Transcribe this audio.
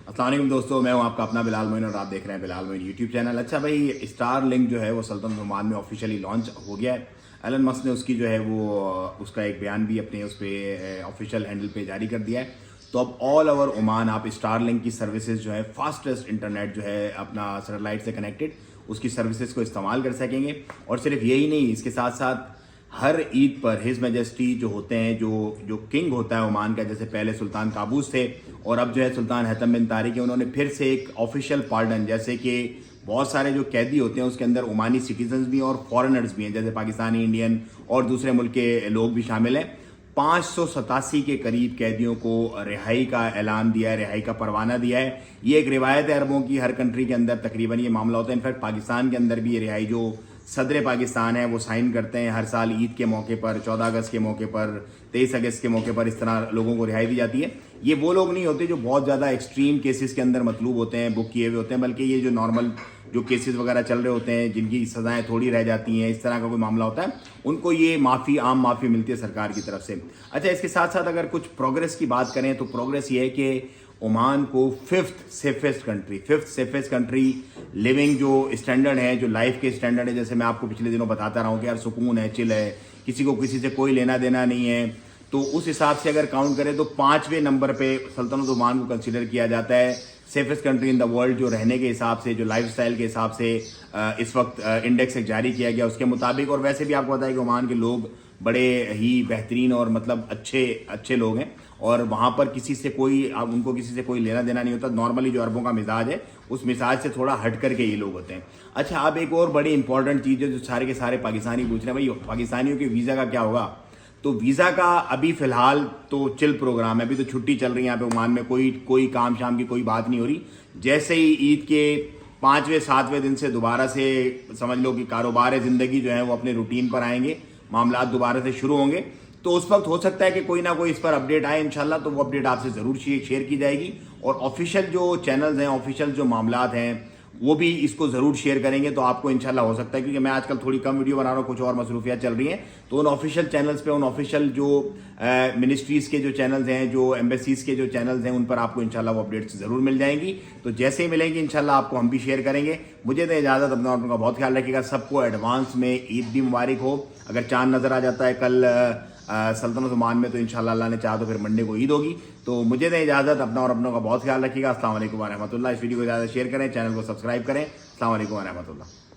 अस्सलाम वालेकुम दोस्तों, मैं हूं आपका अपना बिलाल मोइन और आप देख रहे हैं बिलाल मोइन यूट्यूब चैनल। अच्छा भाई, स्टार लिंक जो है वो सल्तनत ओमान में ऑफिशियली लॉन्च हो गया है। एलन मस्क ने उसकी जो है वो उसका एक बयान भी अपने उस पर ऑफिशियल हैंडल पे जारी कर दिया है। तो अब ऑल ओवर ओमान आप स्टार लिंक की सर्विसेज जो है, फास्टेस्ट इंटरनेट जो है अपना सैटेलाइट से कनेक्टेड, उसकी सर्विसेज को इस्तेमाल कर सकेंगे। और सिर्फ यही नहीं, इसके साथ साथ हर ईद पर हिज मैजेस्टी जो होते हैं, जो किंग होता है ओमान का, जैसे पहले सुल्तान काबूस थे और अब जो है सुल्तान हैतम बिन तारिक है, उन्होंने फिर से एक ऑफिशियल पार्डन, जैसे कि बहुत सारे जो कैदी होते हैं उसके अंदर ओमानी सिटीजन्स भी और फॉरेनर्स भी हैं, जैसे पाकिस्तानी, इंडियन और दूसरे मुल्क के लोग भी शामिल हैं। 587 के करीब कैदियों को रिहाई का ऐलान दिया है, रिहाई का परवाना दिया है। ये एक रिवायत है अरबों की, हर कंट्री के अंदर तकरीबन ये मामला होता है। इनफैक्ट पाकिस्तान के अंदर भी ये रिहाई जो सदर पाकिस्तान है वो साइन करते हैं हर साल ईद के मौके पर, 14 अगस्त के मौके पर, 23 अगस्त के मौके पर, इस तरह लोगों को रिहाई दी जाती है। ये वो लोग नहीं होते जो बहुत ज़्यादा एक्सट्रीम केसेस के अंदर मतलूब होते हैं, बुक किए हुए होते हैं, बल्कि ये जो नॉर्मल जो केसेस वगैरह चल रहे होते हैं, जिनकी सज़ाएं थोड़ी रह जाती हैं, इस तरह का कोई मामला होता है, उनको ये आम माफ़ी मिलती है सरकार की तरफ से। अच्छा, इसके साथ साथ अगर कुछ प्रोग्रेस की बात करें तो प्रोग्रेस ये है कि ओमान को फिफ्थ सेफेस्ट कंट्री लिविंग जो स्टैंडर्ड है, जो लाइफ के स्टैंडर्ड है, जैसे मैं आपको पिछले दिनों बताता रहा हूँ कि यार सुकून है, चिल है, किसी को किसी से कोई लेना देना नहीं है, तो उस हिसाब से अगर काउंट करें तो 5वें नंबर पे सल्तनत ओमान को कंसीडर किया जाता है safest country in the world, जो रहने के हिसाब से, जो लाइफस्टाइल के हिसाब से इस वक्त इंडेक्स एक जारी किया गया उसके मुताबिक। और वैसे भी आपको पता है कि ओमान के लोग बड़े ही बेहतरीन और मतलब अच्छे लोग हैं, और वहाँ पर उनको किसी से कोई लेना देना नहीं होता। नॉर्मली जो अरबों का मिजाज है उस मिजाज से थोड़ा हट करके ये लोग होते हैं। अच्छा, अब एक और बड़ी इंपॉर्टेंट चीज़ है जो सारे के सारे पाकिस्तानी पूछ रहे हैं, भाई पाकिस्तानियों के वीज़ा का क्या होगा? तो वीज़ा का अभी फ़िलहाल तो चिल प्रोग्राम है, अभी तो छुट्टी चल रही है यहाँ पे ओमान में, कोई काम शाम की कोई बात नहीं हो रही। जैसे ही ईद के 5वें 7वें दिन से दोबारा से समझ लो कि कारोबार ज़िंदगी जो है वो अपने रूटीन पर आएंगे, मामला दोबारा से शुरू होंगे, तो उस वक्त हो सकता है कि कोई ना कोई इस पर अपडेट आए इंशाल्लाह, तो वो अपडेट आपसे ज़रूर शेयर की जाएगी। और ऑफिशियल जो चैनल्स हैं, ऑफिशियल जो मामलात हैं, वो भी इसको ज़रूर शेयर करेंगे, तो आपको इंशाल्लाह हो सकता है, क्योंकि मैं आजकल थोड़ी कम वीडियो बना रहा हूँ, कुछ और मसरूफियात चल रही हैं, तो उन ऑफिशियल चैनल्स पे, उन ऑफिशियल जो मिनिस्ट्रीज़ के जो चैनल्स हैं, जो एम्बेसीज़ के जो चैनल्स हैं, उन पर आपको इंशाल्लाह वो अपडेट्स ज़रूर मिल जाएंगी। तो जैसे ही मिलेंगी इंशाल्लाह आपको हम भी शेयर करेंगे। मुझे तो इजाज़त, अपना का बहुत ख्याल रखिएगा। सबको एडवांस में ईद भी मुबारक हो। अगर चाँद नज़र आ जाता है कल सल्तनत ओमान में, तो इंशाल्लाह अल्लाह ने चाहा तो फिर मंडे को ईद होगी। तो मुझे दें इजाज़त, अपना और अपनों का बहुत ख्याल रखिएगा। अस्सलाम वालेकुम व रहमतुल्लाह। इस वीडियो को ज़्यादा शेयर करें, चैनल को सब्सक्राइब करें। अस्सलाम वालेकुम व रहमतुल्लाह।